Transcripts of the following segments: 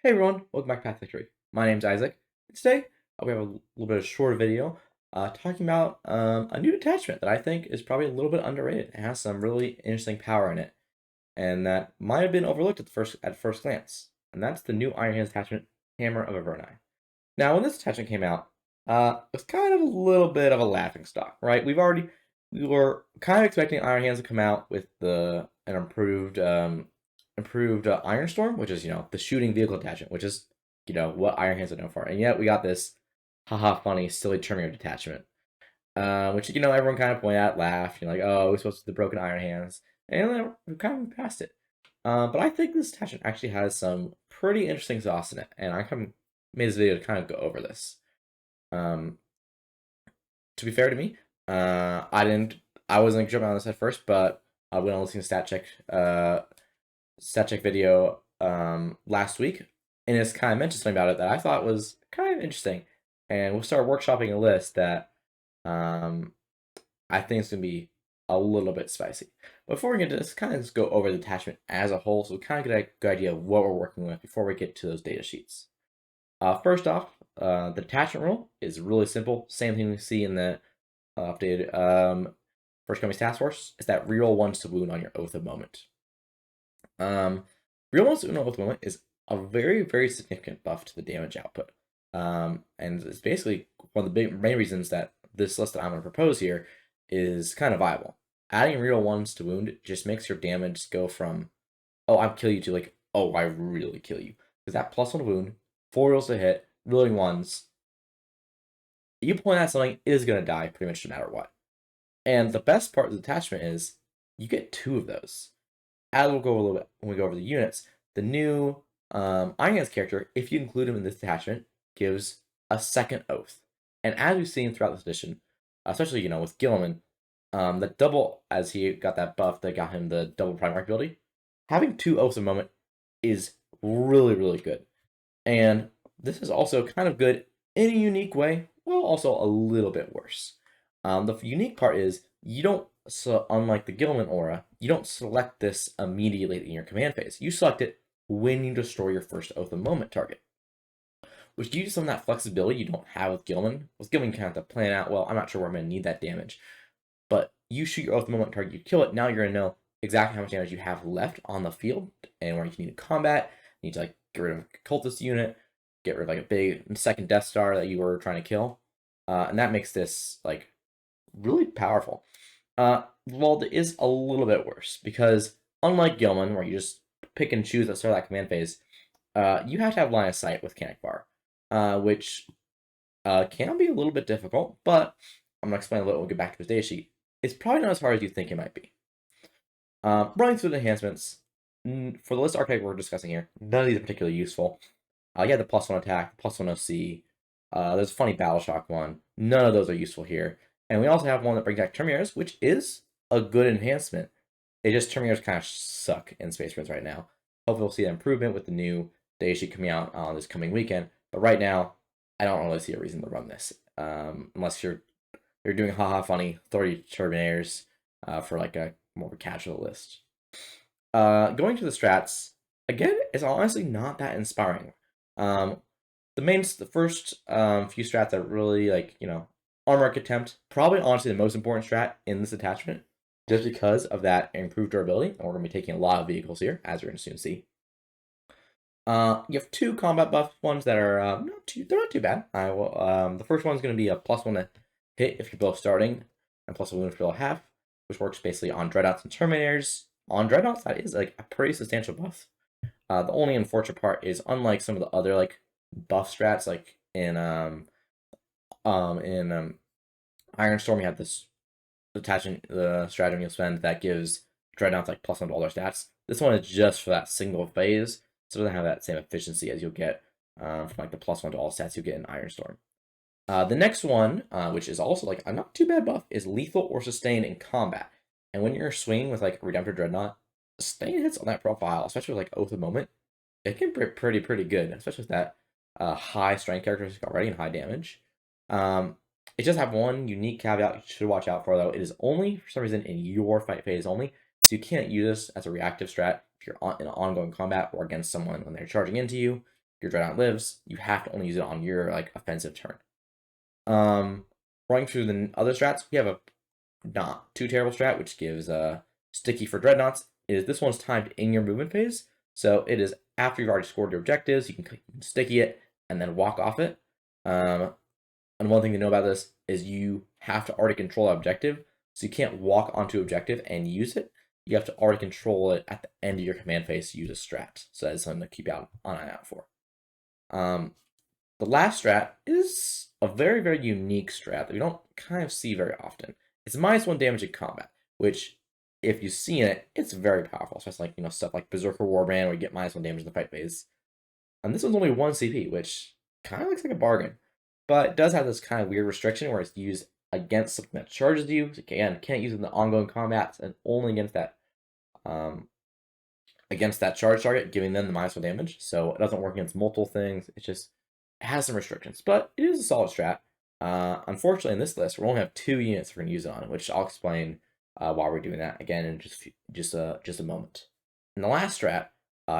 Hey everyone, welcome back to Path Victory. My name's Isaac. Today we have a little bit of a short video talking about a new detachment that I think is probably a little bit underrated. It has some really interesting power in it, and that might have been overlooked at first glance. And that's the new Iron Hands detachment, Hammer of Avernii. Now, when this detachment came out, it was kind of a little bit of a laughing stock, right? We were kind of expecting Iron Hands to come out with an improved Iron Storm, which is the shooting vehicle detachment, which is what Iron Hands are known for, and yet we got this haha funny silly Terminator detachment, which everyone kind of pointed at, laughed, like, oh, we're supposed to the broken Iron Hands, and then we kind of moved past it. But I think this detachment actually has some pretty interesting sauce in it, and I kind of made this video to kind of go over this. To be fair to me, I wasn't jumping on this at first, but I went on listening to stat check video last week, and it's kind of mentioned something about it that I thought was kind of interesting, and we'll start workshopping a list that I think is gonna be a little bit spicy. Before we get to this, kind of just go over the attachment as a whole, so we kind of get a good idea of what we're working with before we get to those data sheets. First off, the detachment rule is really simple. Same thing we see in the updated First Coming Task Force. It's that reroll once to wound on your Oath of Moment. Reroll once to wound on Oath of Moment is a very, very significant buff to the damage output. And it's basically one of the main reasons that this list that I'm going to propose here is kind of viable. Adding reroll ones to wound just makes your damage go from, oh, I kill you, to like, oh, I really kill you. Because that +1 wound, 4 rolls to hit, rolling ones, you point at something, it is going to die pretty much no matter what. And the best part of the detachment is you get 2 of those. As we'll go a little bit when we go over the units, the new Iron Hands character, if you include him in this detachment, gives a second oath. And as we've seen throughout this edition, especially with Gilliman, the double, as he got that buff that got him the double prime mark ability, having 2 oaths a moment is really, really good. And this is also kind of good in a unique way, well, also a little bit worse. The unique part is you don't, so unlike the Gilman aura, you don't select this immediately in your command phase. You select it when you destroy your first Oath of Moment target, which gives you some of that flexibility you don't have with Gilman. With Gilman, you kind of have to plan out, well, I'm not sure where I'm going to need that damage. But you shoot your Oath of Moment target, you kill it, now you're going to know exactly how much damage you have left on the field and where you need to combat. You need to get rid of a cultist unit, get rid of a big second Death Star that you were trying to kill. And that makes this really powerful. Well, it is a little bit worse because unlike Gilman, where you just pick and choose at the start of that command phase, you have to have line of sight with Canic Bar, which can be a little bit difficult, but I'm going to explain a little when we get back to the data sheet. It's probably not as hard as you think it might be. Running through the enhancements, for the list of archetype we're discussing here, none of these are particularly useful. You have the +1 attack, the +1 OC, there's a funny Battle Shock one. None of those are useful here. And we also have one that brings back Terminators, which is a good enhancement. It just Terminators kind of suck in Space Marines right now. Hopefully we'll see an improvement with the new data sheet coming out this coming weekend. But right now, I don't really see a reason to run this. Unless you're doing haha funny 30 Terminators for a more of a casual list. Going to the strats, again, it's honestly not that inspiring. The first few strats that really armor attempt, probably honestly the most important strat in this attachment, just because of that improved durability. And we're going to be taking a lot of vehicles here, as we're going to soon see. You have 2 combat buff ones that are they're not too bad. The first one's going to be a +1 to hit if you're both starting, and +1 wound if you're half, which works basically on Dreadnoughts and Terminators. On Dreadnoughts, that is a pretty substantial buff. The only unfortunate part is, unlike some of the other buff strats, in Iron Storm, you have this the stratagem you'll spend that gives Dreadnoughts +1 to all their stats. This one is just for that single phase, so it doesn't have that same efficiency as you'll get from the +1 to all stats you get in Iron Storm. The next one, which is also a not too bad buff, is lethal or sustain in combat. And when you're swinging with Redemptor Dreadnought, sustain hits on that profile, especially with Oath of Moment, it can be pretty good, especially with that high strength characteristic already and high damage. It does have one unique caveat you should watch out for, though. It is only, for some reason, in your fight phase only, so you can't use this as a reactive strat if you're in ongoing combat or against someone when they're charging into you, your Dreadnought lives, you have to only use it on your like offensive turn. Running through the other strats, we have a not too terrible strat, which gives sticky for Dreadnoughts. This one's timed in your movement phase, so it is after you've already scored your objectives, you can sticky it and then walk off it. And one thing to know about this is you have to already control the objective, so you can't walk onto objective and use it. You have to already control it at the end of your command phase to use a strat. So that's something to keep an eye out for. The last strat is a very, very unique strat that we don't kind of see very often. It's -1 damage in combat, which, if you've seen it, it's very powerful. Especially like stuff like Berserker Warband, where you get -1 damage in the fight phase. And this one's only 1 CP, which kind of looks like a bargain, but it does have this kind of weird restriction where it's used against something that charges you. So again, can't use it in the ongoing combats, and only against that charge target, giving them the -1 damage. So it doesn't work against multiple things. It has some restrictions, but it is a solid strat. Unfortunately, in this list, we only have 2 units we're going to use it on, which I'll explain while we're doing that again in just a moment. And the last strat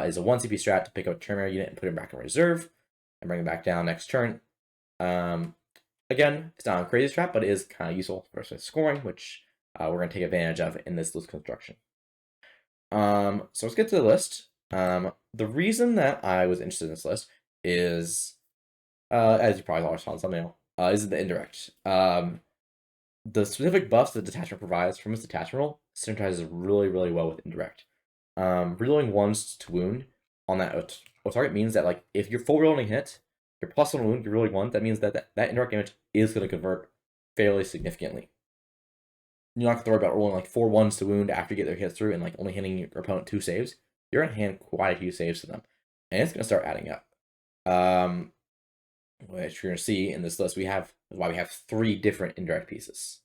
is a 1 CP strat to pick up a Terminator unit and put it back in reserve and bring it back down next turn. Again, it's not a crazy strat, but it is kind of useful for scoring, which we're going to take advantage of in this list construction. So let's get to the list. The reason that I was interested in this list is, as you probably always saw in thumbnail, is the Indirect. The specific buffs that Detachment provides from its Detachment roll synergizes really, really well with Indirect. Reloading 1s to wound on that target means that like if you're full reloading hit, you're +1 wound, you're reloading 1, that means that Indirect damage is going to convert fairly significantly. You're not going to worry about rolling like 4 1s to wound after you get their hits through and like only hitting your opponent 2 saves. You're going to hand quite a few saves to them, and it's going to start adding up. Which you're going to see in this list, we have 3 different Indirect pieces.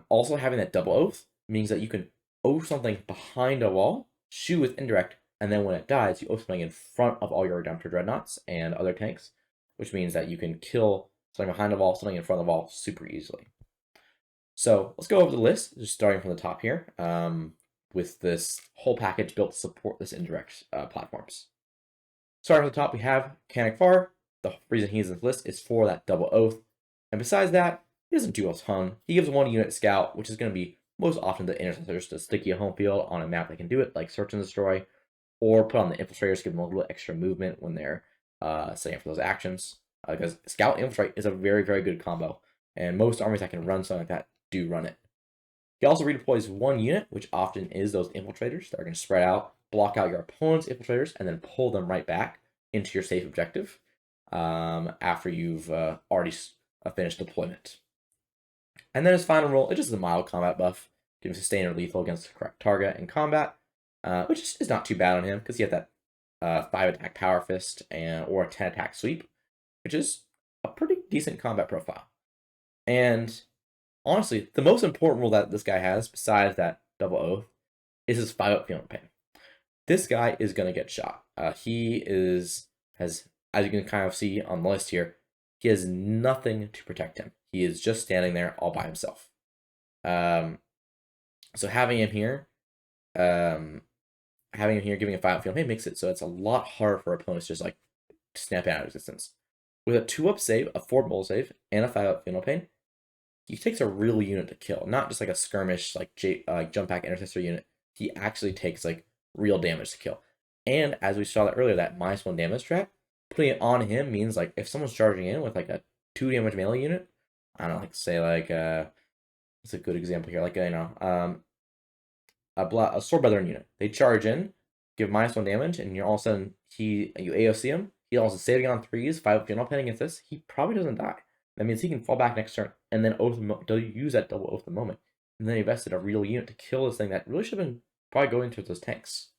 Also, having that double oath means that you can oath something behind a wall, shoot with Indirect, and then when it dies, you oath something in front of all your Redemptor Dreadnoughts and other tanks, which means that you can kill something behind the wall, something in front of the wall super easily. So let's go over the list, just starting from the top here, with this whole package built to support this Indirect platforms. Starting from the top, we have Canic Far. The reason he's in this list is for that double oath, and besides that, he doesn't do a ton. He gives 1 unit scout, which is going to be most often the intercessors to sticky a home field on a map that can do it, like Search and Destroy, or put on the infiltrators, give them a little extra movement when they're setting up for those actions. Because Scout and Infiltrate is a very, very good combo, and most armies that can run something like that do run it. He also redeploys 1 unit, which often is those infiltrators that are going to spread out, block out your opponent's infiltrators, and then pull them right back into your safe objective after you've already finished deployment. And then his final roll, it's just a mild combat buff, giving sustain or lethal against the correct target in combat, which is not too bad on him because he had that 5 attack power fist or a 10 attack sweep, which is a pretty decent combat profile. And honestly, the most important rule that this guy has, besides that double oath, is his 5-up Feel No Pain. This guy is going to get shot. He has, as you can kind of see on the list here, he has nothing to protect him. He is just standing there all by himself. So having him here giving a 5-up Feel No Pain makes it so it's a lot harder for opponents to just like snap out of existence. With a 2-up save, a 4-bolt save, and a 5-up Feel No Pain, he takes a real unit to kill, not just like a skirmish, like jump back intercessor unit. He actually takes like real damage to kill. And as we saw that earlier, that -1 damage trap, putting it on him means like if someone's charging in with like a 2 damage melee unit, I don't know, like say like what's a good example here, like a Sword Brethren unit. They charge in, give -1 damage, and you're all of a sudden you AOC him. He also saving on 3s, 5 general pen against this. He probably doesn't die. That means he can fall back next turn and then use that double oath the moment. And then he invested a real unit to kill this thing that really should have been probably going towards those tanks.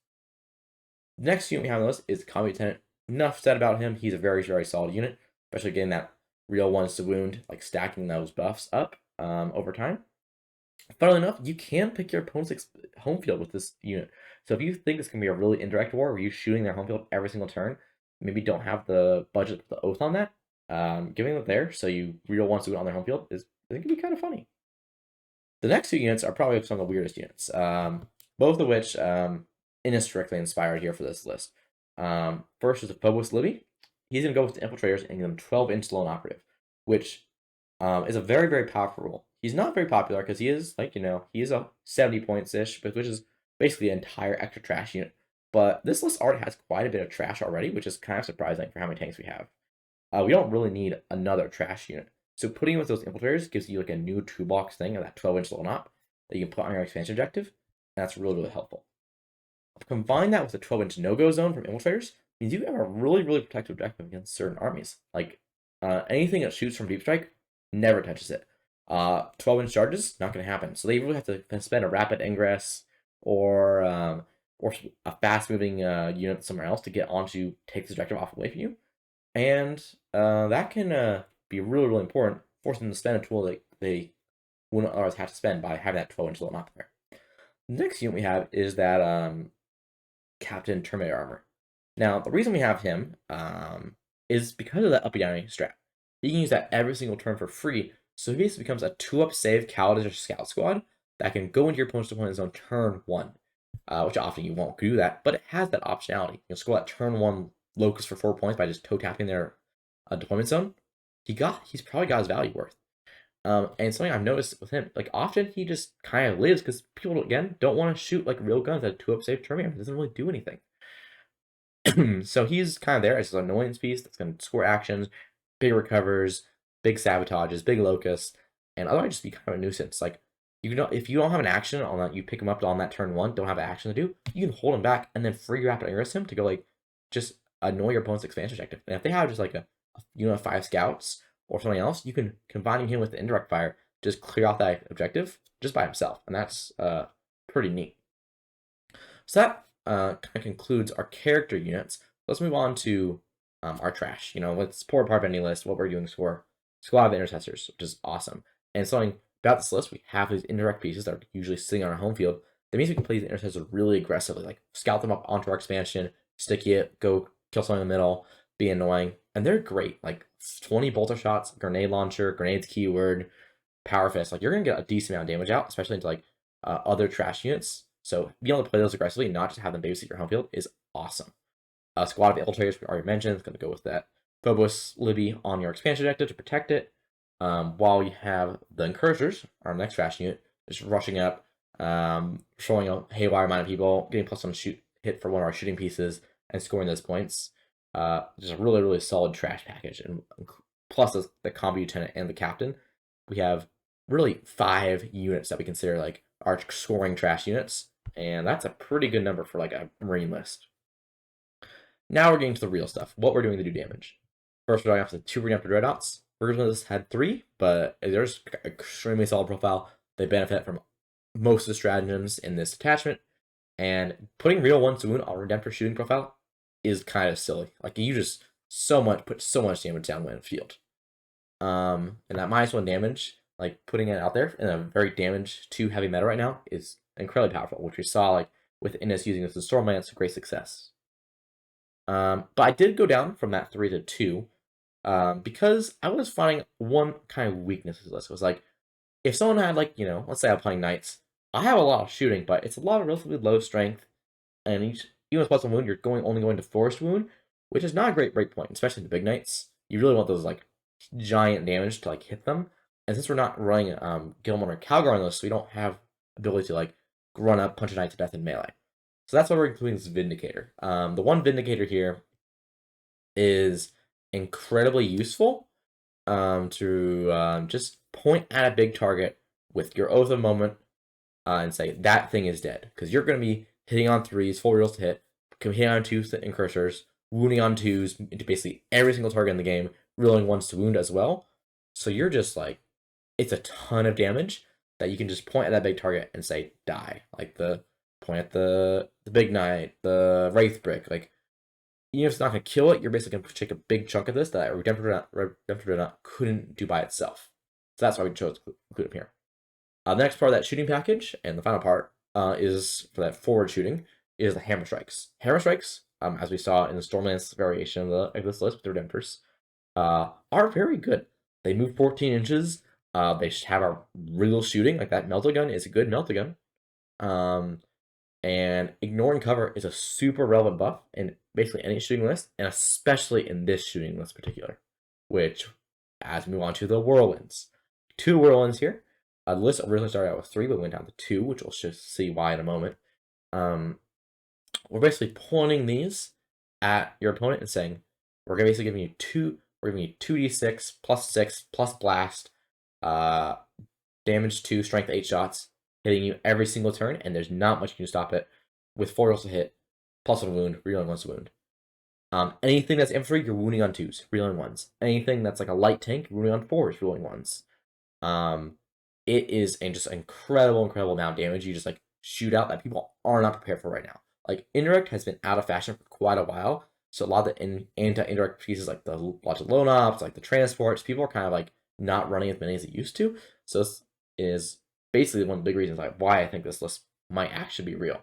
The next unit we have on the list is Combat Lieutenant. Enough said about him. He's a very, very solid unit, especially getting that real 1s to wound, like stacking those buffs up over time. Funnily enough, you can pick your opponent's home field with this unit. So if you think it's going to be a really indirect war where you're shooting their home field every single turn, maybe don't have the budget for the oath on that, giving it there so you real 1s to wound on their home field is, I think, it'd be kind of funny. The next 2 units are probably some of the weirdest units, both of which inextricably inspired here for this list. First is the Phobos Libby. he's going to go with the infiltrators and give them 12-inch lone operative, which is a very, very powerful rule. He's not very popular because he is, like, he is a 70 points-ish, which is basically an entire extra trash unit. But this list already has quite a bit of trash already, which is kind of surprising for how many tanks we have. We don't really need another trash unit. So putting with those infiltrators gives you like a new toolbox thing of that 12-inch lone op that you can put on your expansion objective, and that's really, really helpful. Combine that with a 12-inch no-go zone from infiltrators means you have a really, really protective objective against certain armies. Like anything that shoots from deep strike never touches it. 12-inch charges not going to happen. So they really have to spend a rapid ingress or a fast-moving unit somewhere else to get onto take this objective off away from you, and that can be really, really important, forcing them to spend a tool that they wouldn't otherwise have to spend by having that 12-inch lone op there. The next unit we have is that Captain Terminator armor. Now, the reason we have him is because of that uppy downy strat. You can use that every single turn for free, so he basically becomes a 2-up save Kaladesh Scout Squad that can go into your opponent's deployment zone turn 1, which often you won't do that, but it has that optionality. You can score that turn 1 locust for 4 points by just toe tapping their deployment zone. He's probably got his value worth. And something I've noticed with him, like often he just kind of lives because people again don't want to shoot like real guns at a 2-up save Terminator. It doesn't really do anything. So he's kind of there as an annoyance piece that's going to score actions, big recovers, big sabotages, big locusts, and otherwise just be kind of a nuisance. Like if you don't have an action on that, you pick him up on that turn 1, don't have an action to do, you can hold him back and then free rapid ingress him to go like just annoy your opponent's expansion objective. And if they have just like a unit of 5 scouts or something else, you can combine him with the indirect fire, just clear off that objective just by himself, and that's pretty neat. So that kind of concludes our character units. Let's move on to our trash. Let's pour apart any list, what we're doing for squad of intercessors, which is awesome. And something about this list, we have these indirect pieces that are usually sitting on our home field. That means we can play these intercessors really aggressively, like scout them up onto our expansion, stick it, go kill someone in the middle, be annoying, and they're great. Like 20 bolter shots, grenade launcher, grenades keyword, power fist. Like you're gonna get a decent amount of damage out, especially into like other trash units. So being able to play those aggressively, not just have them babysit your home field, is awesome. A squad of infiltrators we already mentioned is going to go with that Phobos Libby on your expansion objective to protect it. While you have the Incursors, our next trash unit, just rushing up, showing a haywire amount of people, getting plus 1 shoot hit for one of our shooting pieces, and scoring those points. Just a really, really solid trash package. And plus the combo lieutenant and the captain, we have really 5 units that we consider like our scoring trash units, and that's a pretty good number for like a marine list. Now we're getting to the real stuff, what we're doing to do damage. First, we're going off the 2 Redemptor Dreadnoughts. Originally this had 3, but there's extremely solid profile. They benefit from most of the stratagems in this detachment, and putting real 1 wound on Redemptor shooting profile is kind of silly. Like you just put so much damage down when field. And that -1 damage, like putting it out there in a very damage 2 heavy meta right now, is incredibly powerful, which we saw like with Innis using this in Stormlance to great success. But I did go down from that 3 to 2 because I was finding one kind of weakness of this list. It was like, if someone had like, let's say I'm playing Knights, I have a lot of shooting, but it's a lot of relatively low strength, and even with +1 wound, you're only going to forced wound, which is not a great breakpoint, especially the big Knights. You really want those like giant damage to like hit them, and since we're not running Gilmore or Calgar on those, so we don't have ability to like run up, punch a Knight to death in melee. So that's why we're including this Vindicator. The one Vindicator here is incredibly useful to just point at a big target with your Oath of Moment and say, that thing is dead. Because you're going to be hitting on 3s, full reels to hit, hitting on 2 Incursors, wounding on 2s into basically every single target in the game, reeling 1s to wound as well. So you're just like, it's a ton of damage that you can just point at that big target and say, die. Like the point at the big knight, the wraith brick. Like, even if it's not going to kill it, you're basically going to take a big chunk of this that Redemptor Dreadnought couldn't do by itself. So that's why we chose to include it here. The next part of that shooting package, and the final part, is for that forward shooting, is the Hammer Strikes. Hammer Strikes, as we saw in the Stormlance variation of this list with the Redemptors, are very good. They move 14 inches. They have a real shooting, like that Melta gun is a good Melta gun. And ignoring cover is a super relevant buff in basically any shooting list, and especially in this shooting list in particular, which, as we move on to the Whirlwinds. 2 Whirlwinds here. The list originally started out with 3, but went down to 2, which we'll just see why in a moment. We're basically pointing these at your opponent and saying, we're basically giving you 2d6 plus 6 plus blast, damage 2, strength 8 shots, hitting you every single turn, and there's not much you can stop it. With 4 rolls to hit, plus 1 wound, reloading 1 wound. Anything that's infantry, you're wounding on 2s, reloading 1s. Anything that's like a light tank, you're wounding on 4s, reloading 1s. It is just incredible amount of damage you just like shoot out that people are not prepared for right now. Like, Indirect has been out of fashion for quite a while, so a lot of the anti-indirect pieces, like the lots of lone ops, like the transports, people are kind of like not running as many as they used to. So this is basically one of the big reasons why I think this list might actually be real.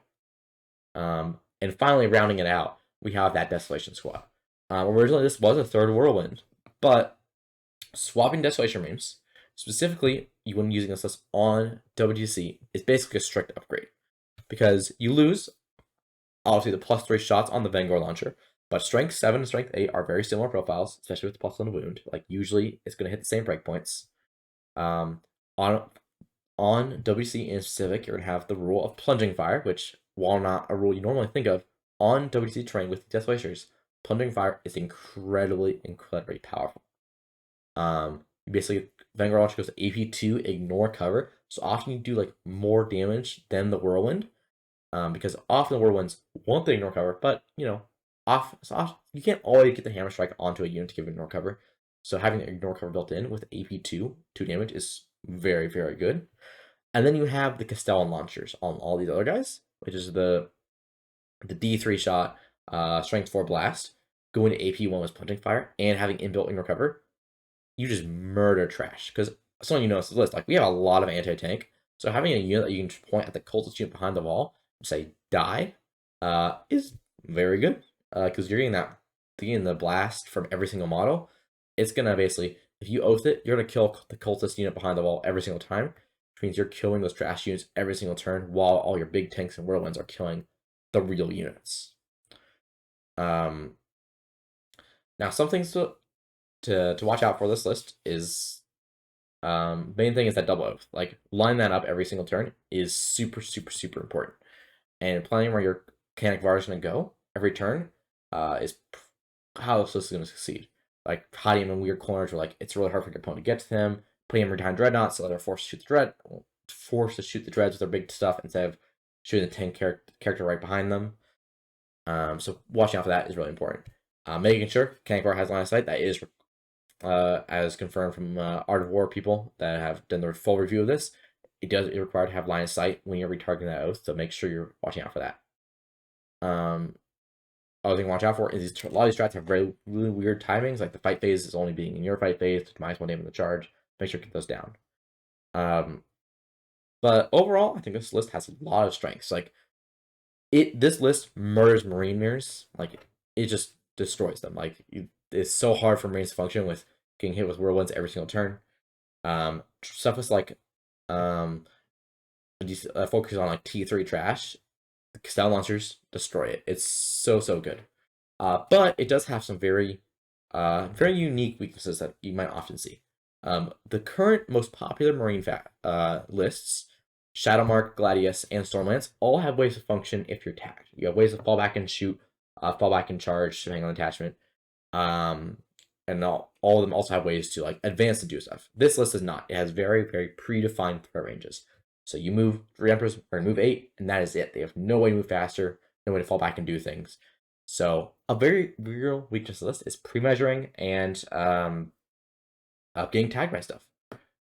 And finally, rounding it out, we have that Desolation Squad. Originally, this was a 3rd Whirlwind, but swapping Desolation Reams, specifically when using this list on WTC, is basically a strict upgrade. Because you lose, obviously, the plus 3 shots on the Vanguard launcher, but Strength 7 and Strength 8 are very similar profiles, especially with the plus 1 wound. Like, usually, it's going to hit the same breakpoints. On WC in specific, you're going to have the rule of Plunging Fire, which, while not a rule you normally think of, on WC terrain with Desolatiors, Plunging Fire is incredibly powerful. Basically, Vanguard launcher goes to AP2, ignore cover, so often you do like more damage than the Whirlwind, because often the Whirlwinds want to ignore cover, but you know, you can't always get the Hammer Strike onto a unit to give ignore cover. So having the ignore cover built in with AP2, 2 damage is very good. And then you have the Castellan launchers on all these other guys, which is the D3 shot, strength 4 blast, going to AP1 with Punching Fire, and having inbuilt ignore cover. You just murder trash. Because someone you notice this list, like, we have a lot of anti-tank, so having a unit that you can point at the cultist unit behind the wall and say die is very good. Because you're getting the blast from every single model. It's gonna basically, if you oath it, you're gonna kill the cultist unit behind the wall every single time, which means you're killing those trash units every single turn, while all your big tanks and Whirlwinds are killing the real units. Now, some things to watch out for this list is, main thing is that double oath. Like, line that up every single turn is super important. And planning where your Mechanic Var is going to go every turn is how this list is going to succeed. Like, hiding him in weird corners where, like, it's really hard for your opponent to get to him, putting him behind Dreadnoughts so that they're forced to shoot the Dreads with their big stuff instead of shooting the tank character right behind them. So watching out for that is really important. Making sure Mechanic Var has line of sight, that is, as confirmed from Art of War people that have done the full review of this, it require to have line of sight when you're retargeting that oath, so make sure you're watching out for that. Other thing to watch out for is a lot of these strats have really weird timings, like the fight phase is only being in your fight phase, -1 damage in the charge. Make sure to keep those down. But overall, I think this list has a lot of strengths. Like, this list murders Marine mirrors. Like, it just destroys them. Like, it's so hard for Marines to function with getting hit with Whirlwinds every single turn. Stuff is like, focus on like T3 trash. The Castell launchers destroy it. It's so good. But it does have some very unique weaknesses that you might often see. The current most popular Marine lists, Shadowmark, Gladius, and Stormlance, all have ways to function if you're tagged. You have ways to fall back and shoot, fall back and charge, depending on attachment. And all of them also have ways to like advance to do stuff. This list is not. It has very predefined threat ranges. So you move 3 Emperors or move 8, and that is it. They have no way to move faster, no way to fall back and do things. So a very real weakness list is pre-measuring and getting tagged by stuff.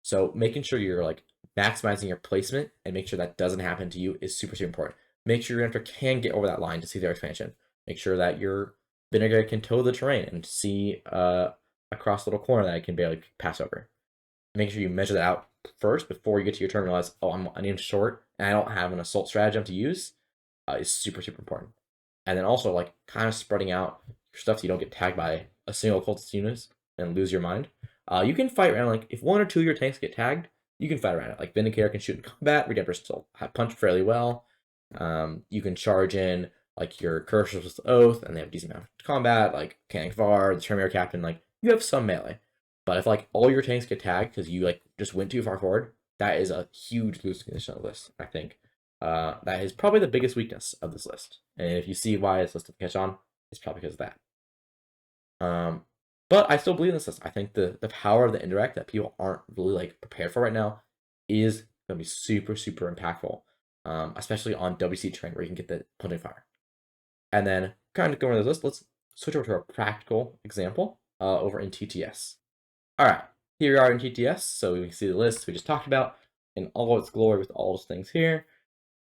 So making sure you're like maximizing your placement and make sure that doesn't happen to you is super important. Make sure your Emperor can get over that line to see their expansion. Make sure that your Vinegar can toe the terrain and see across the little corner that it can barely pass over. Make sure you measure that out first before you get to your turn and realize, oh, I'm an inch short and I don't have an assault stratagem to use, is super important. And then also, like, kind of spreading out your stuff so you don't get tagged by a single cultist unit and lose your mind. You can fight around, like, if 1 or 2 of your tanks get tagged, you can fight around it. Like, Vindicator can shoot in combat, Redemptor still punch fairly well. You can charge in like your Cursors with Oath, and they have decent amount of combat, like Canning Var, the Tremere Captain, like you have some melee. But if like all your tanks get tagged because you like just went too far forward, that is a huge losing condition of the list, I think. That is probably the biggest weakness of this list. And if you see why this list doesn't catch on, it's probably because of that. But I still believe in this list. I think the power of the indirect that people aren't really like prepared for right now is gonna be super, super impactful. Especially on WC terrain where you can get the punching fire. And then kind of going over this list, let's switch over to a practical example over in TTS. All right, here we are in TTS. So we can see the list we just talked about in all its glory with all those things here.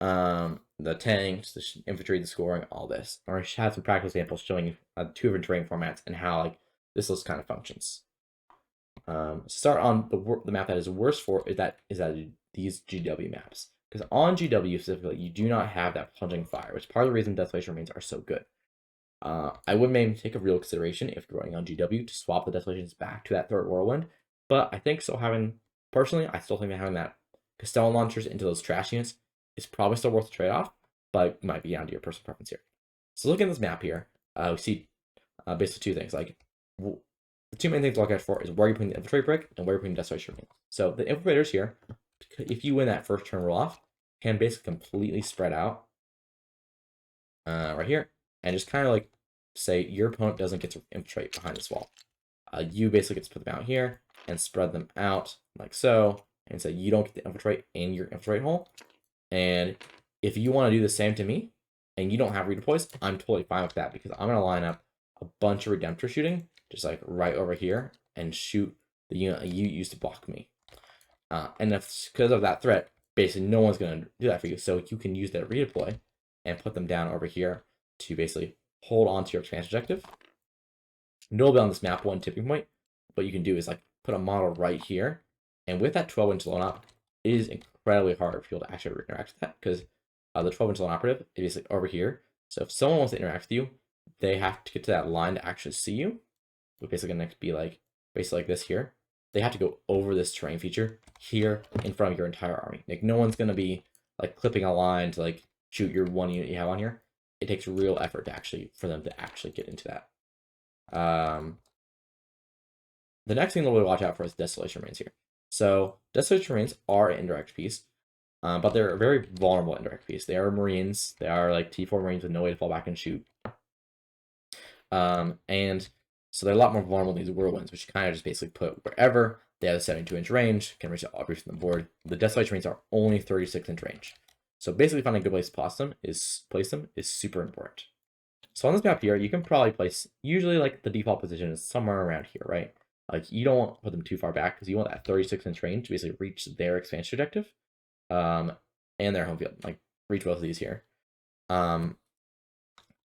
The tanks, the infantry, the scoring, all this. Or I have some practical examples showing 2 different terrain formats and how like this list kind of functions. Start on the map that is worst for is that these GW maps. Because on GW specifically, you do not have that plunging fire, which is part of the reason Desolation Remains are so good. I would maybe take a real consideration if you're running on GW to swap the Desolations back to that third Whirlwind, but I think still personally, I still think that having that Castellan launchers into those trash units is probably still worth the trade-off, but it might be down to your personal preference here. So looking at this map here, we see basically 2 things. Like the 2 main things to look at for is where you're putting the infiltrate brick and where you're putting the Desolation Remains. So the infiltrators here, if you win that first turn roll off, can basically completely spread out right here, and just kind of like say your opponent doesn't get to infiltrate behind this wall. You basically get to put them out here and spread them out like so, and say you don't get to infiltrate in your infiltrate hole. And if you want to do the same to me, and you don't have redeploys, I'm totally fine with that because I'm gonna line up a bunch of Redemptor shooting just like right over here and shoot the unit you used to block me. And if because of that threat, basically no one's gonna do that for you. So you can use that redeploy and put them down over here to basically hold on to your expansion objective. Notable on this map, one tipping point, what you can do is like put a model right here, and with that 12-inch loan op, it is incredibly hard for people to actually interact with that because the 12-inch loan operative is like over here. So if someone wants to interact with you, they have to get to that line to actually see you. Which basically going to be like basically like this here. They have to go over this terrain feature here in front of your entire army. Like no one's going to be like clipping a line to like shoot your 1 unit you have on here. It takes real effort to for them to actually get into that. The next thing to really watch out for is Desolation Remains here. So Desolation Remains are an indirect piece, but they're a very vulnerable indirect piece. They are Marines. They are like T4 Marines with no way to fall back and shoot. And so they're a lot more vulnerable than these Whirlwinds, which you kind of just basically put wherever they have a 72-inch range, can reach all from the board. The Desolation Remains are only 36-inch range. So basically finding a good place to place them is super important. So on this map here, you can probably place, usually like the default position is somewhere around here, right? Like you don't want to put them too far back because you want that 36-inch range to basically reach their expansion objective and their home field, like reach both of these here.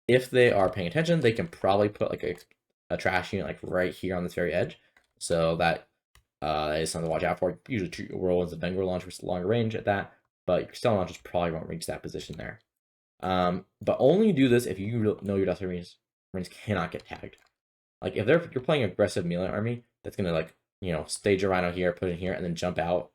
If they are paying attention, they can probably put like a trash unit like right here on this very edge. So that is something to watch out for. Usually treat your Whirlwinds and Vanguard launcher with longer range at that, but your Stellar launchers probably won't reach that position there. But only do this if you know your Desolation Marines cannot get tagged. Like if you're playing aggressive melee army, that's gonna like stage a rhino here, put it here, and then jump out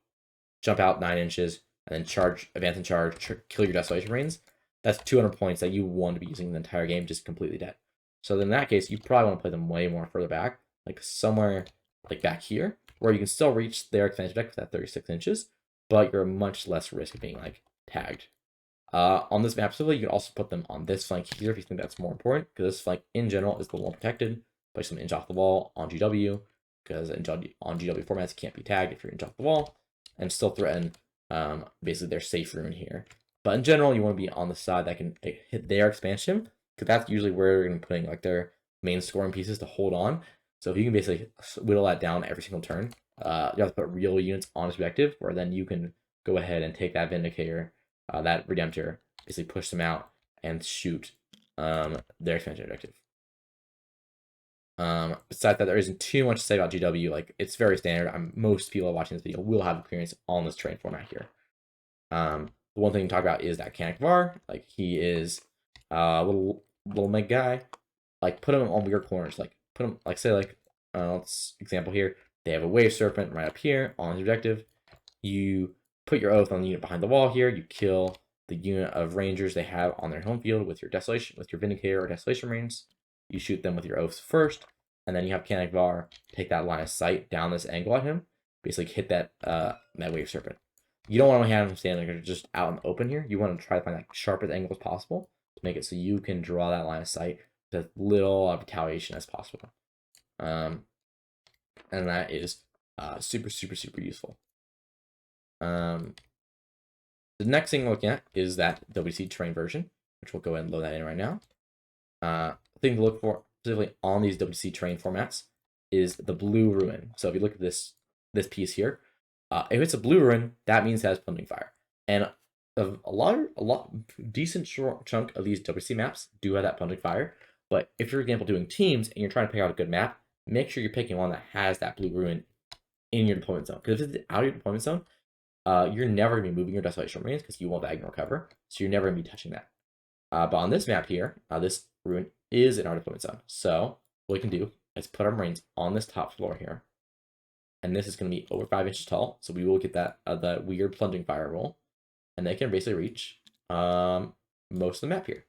9 inches, and then charge, advance and charge, kill your Desolation Marines. That's 200 points that you want to be using the entire game just completely dead. So in that case, you probably want to play them way more further back, like somewhere like back here, where you can still reach their expansion deck with that 36 inches, but you're much less risk of being like tagged. On this map specifically, you can also put them on this flank here if you think that's more important, because this flank in general is the one protected. Place them inch off the wall on GW, because on GW formats you can't be tagged if you're inch off the wall, and still threaten basically their safe rune here. But in general, you want to be on the side that can hit their expansion, because that's usually where you're going to be putting like their main scoring pieces to hold on. So if you can basically whittle that down every single turn, you have to put real units on its objective, where then you can go ahead and take that Vindicator, that Redemptor, basically push them out and shoot their expansion objective. Besides that, there isn't too much to say about GW. Like it's very standard. Most people watching this video will have experience on this terrain format here. The one thing to talk about is that Canning Var. Like he is a little mega guy. Like put him on weird corners. Like put him like say like let's example here. They have a Wave Serpent right up here on his objective. You put your oath on the unit behind the wall here. You kill the unit of rangers they have on their home field with your Desolation, with your Vindicator or Desolation Marines. You shoot them with your Oaths first, and then you have Canic Var take that line of sight down this angle at him, basically hit that that Wave Serpent. You don't want to have him standing just out in the open here. You want to try to find that sharpest angle as possible to make it so you can draw that line of sight with as little retaliation as possible. And that is super useful. The next thing we're looking at is that WTC terrain version, which we'll go ahead and load that in right now. Thing to look for specifically on these WTC terrain formats is the blue ruin. So if you look at this piece here, if it's a blue ruin, that means it has plundering fire. And a decent short chunk of these WTC maps do have that plundering fire. But if you're, for example, doing teams and you're trying to pick out a good map, make sure you're picking one that has that blue ruin in your deployment zone. Because if it's out of your deployment zone, you're never going to be moving your Desolation Marines because you want the ignore cover. So you're never going to be touching that. But on this map here, this ruin is in our deployment zone. So what we can do is put our Marines on this top floor here. And this is going to be over 5 inches tall. So we will get that the weird plunging fire roll. And they can basically reach most of the map here.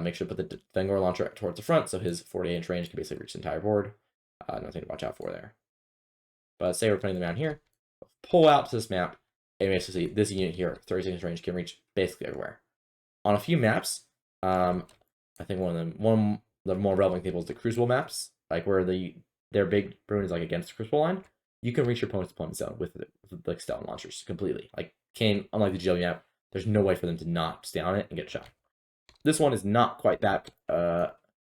Make sure to put the Fengor launcher towards the front so his 48-inch range can basically reach the entire board. Nothing to watch out for there. But say we're putting them down here. Pull out to this map. And basically this unit here, 36-inch range, can reach basically everywhere. On a few maps, I think one of the more relevant examples is the Crucible maps, like where their big ruin is like against the Crucible line. You can reach your opponent's deployment zone with the Skeleton launchers completely. Like unlike the GW map, there's no way for them to not stay on it and get shot. This one is not quite that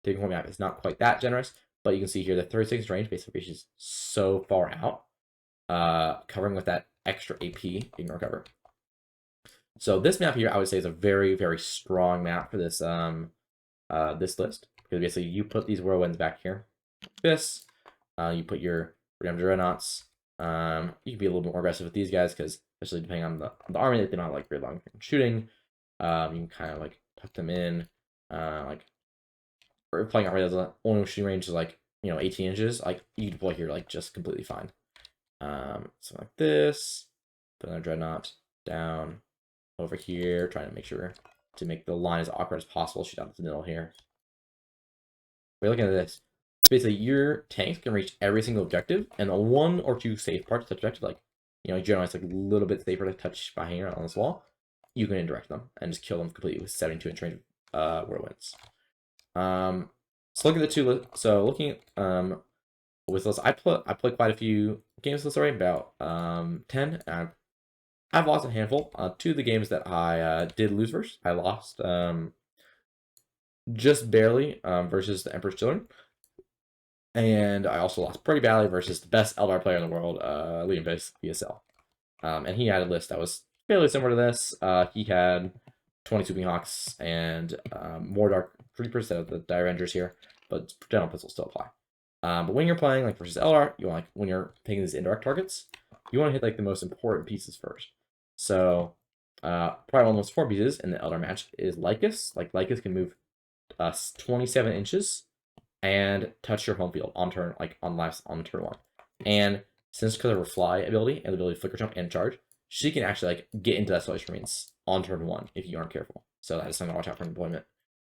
taking map is not quite that generous, but you can see here the 36 range basically reaches so far out, covering with that extra AP ignore cover. So this map here, I would say, is a very strong map for this this list, because basically you put these Whirlwinds back here, like this. You put your Redemptor Dreadnoughts. You can be a little bit more aggressive with these guys because, especially depending on the army, they don't have like very long shooting. You can kind of like tuck them in. Like we're playing out right, the only shooting range is like 18 inches. Like you can deploy here like just completely fine. So like this. Put another Dreadnought down over here, trying to make sure to make the line as awkward as possible. Shoot out the middle here. We're looking at this. Basically, your tanks can reach every single objective, and a 1 or 2 safe parts to objective, like generally it's like a little bit safer to touch by hanging on this wall. You can indirect them and just kill them completely with 72-inch range Whirlwinds. So look at the two. So looking with those, I played quite a few games with this already, about 10. And I've lost a handful. 2 of the games that I did lose versus, I lost just barely versus the Emperor's Children. And I also lost pretty badly versus the best Eldar player in the world, Liam BSL. And he had a list that was fairly similar to this. He had 20 Swooping Hawks and more Dark Creepers instead of the Dire Rangers here, but General Pistols still apply. But when you're playing like versus Eldar, you want when you're picking these indirect targets, you want to hit like the most important pieces first. So probably one of the most important pieces in the Eldar match is Lycus. Like Lycus can move 27 inches and touch your home field on turn, like on turn 1. And since because of her fly ability and the ability to flicker jump and charge, she can actually like get into that Desolation Marines on turn 1 if you aren't careful. So that is something to watch out for in deployment.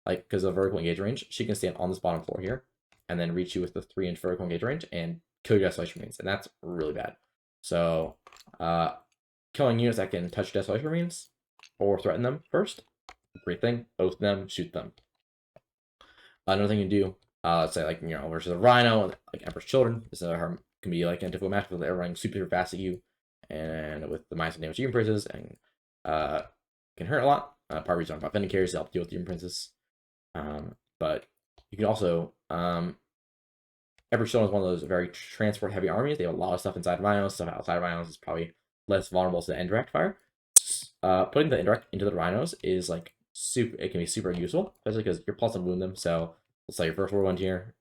Like because of vertical engage range, she can stand on this bottom floor here and then reach you with the 3-inch vertical engage range and kill your Desolation Marines, and that's really bad. So killing units that can touch Desolation Marines or threaten them first, great thing. Oath them, shoot them. Another thing you do, let's say like versus a Rhino, like Emperor's Children, this can be like a difficult match because they're running super fast at you, and with the minus damage Demon Princes, and can hurt a lot. Part of the reason about Vindicators to help deal with Demon Princes. But you can also Emperor's Children is one of those very transport heavy armies. They have a lot of stuff inside Rhinos. Stuff outside Rhinos is probably less vulnerable to the indirect fire. Putting the indirect into the Rhinos is like it can be super useful, especially because you're plus and wound them. So let's say your first Whirlwind here,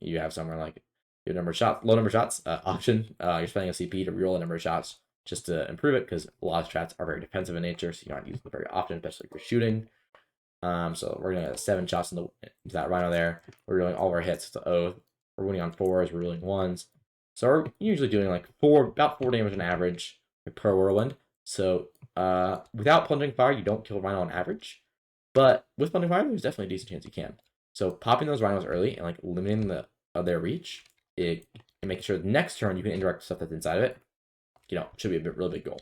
you have somewhere like your low number of shots option. You're spending a CP to reroll a number of shots just to improve it, because a lot of strats are very defensive in nature, so you're not using them very often, especially if you're shooting. So we're gonna get 7 shots into that Rhino there. We're rolling all of our hits to Oath. We're winning on 4s. We're rolling 1s. So we're usually doing like about 4 damage on average per Whirlwind. So without plunging fire, you don't kill Rhino on average. But with plunging fire, there's definitely a decent chance you can. So popping those Rhinos early and like limiting their reach, it and making sure the next turn you can indirect stuff that's inside of it, should be a really big goal.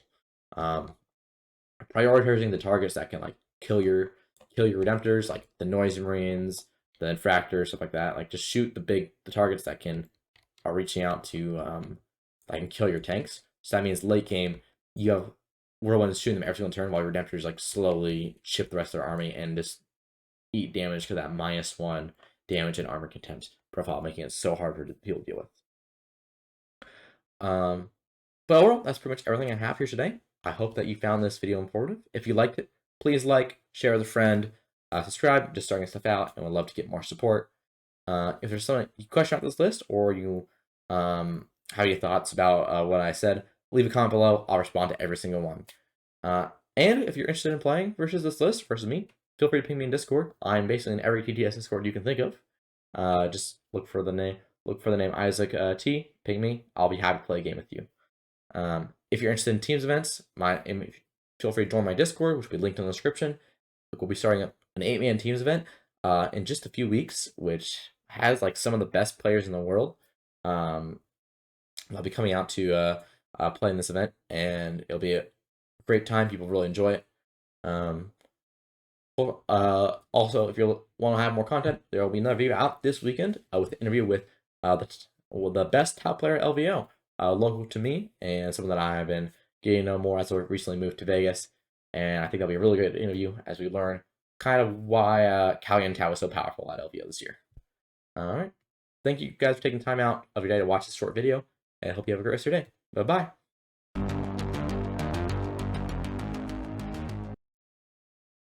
Prioritizing the targets that can like kill your Redemptors, like the Noise Marines, the Infractors, stuff like that. Like just shoot the targets that are reaching out to that can kill your tanks. So that means late game you have Whirlwinds shooting them every single turn while your Redemptors like slowly chip the rest of their army and just eat damage to that -1 damage and armor contempt profile, making it so hard for people to deal with. But overall, that's pretty much everything I have here today. I hope that you found this video informative. If you liked it, please like, share with a friend, subscribe, just starting stuff out, and would love to get more support. If there's something you question about this list, or you have your thoughts about what I said, leave a comment below. I'll respond to every single one. And if you're interested in playing versus this list versus me, feel free to ping me in Discord. I'm basically in every TTS Discord you can think of. Just look for the name Isaac T. Ping me. I'll be happy to play a game with you. If you're interested in Teams events, feel free to join my Discord, which will be linked in the description. We'll be starting up an 8-man Teams event in just a few weeks, which has like some of the best players in the world. I'll be coming out to play in this event, and it'll be a great time. People really enjoy it. Also, if you want to have more content, there will be another video out this weekend with an interview with the best top player at LVO, local to me, and someone that I have been getting to know more as I recently moved to Vegas. And I think that'll be a really good interview as we learn kind of why Callion Tau is so powerful at LVO this year. All right. Thank you guys for taking time out of your day to watch this short video, and I hope you have a great rest of your day. Bye-bye.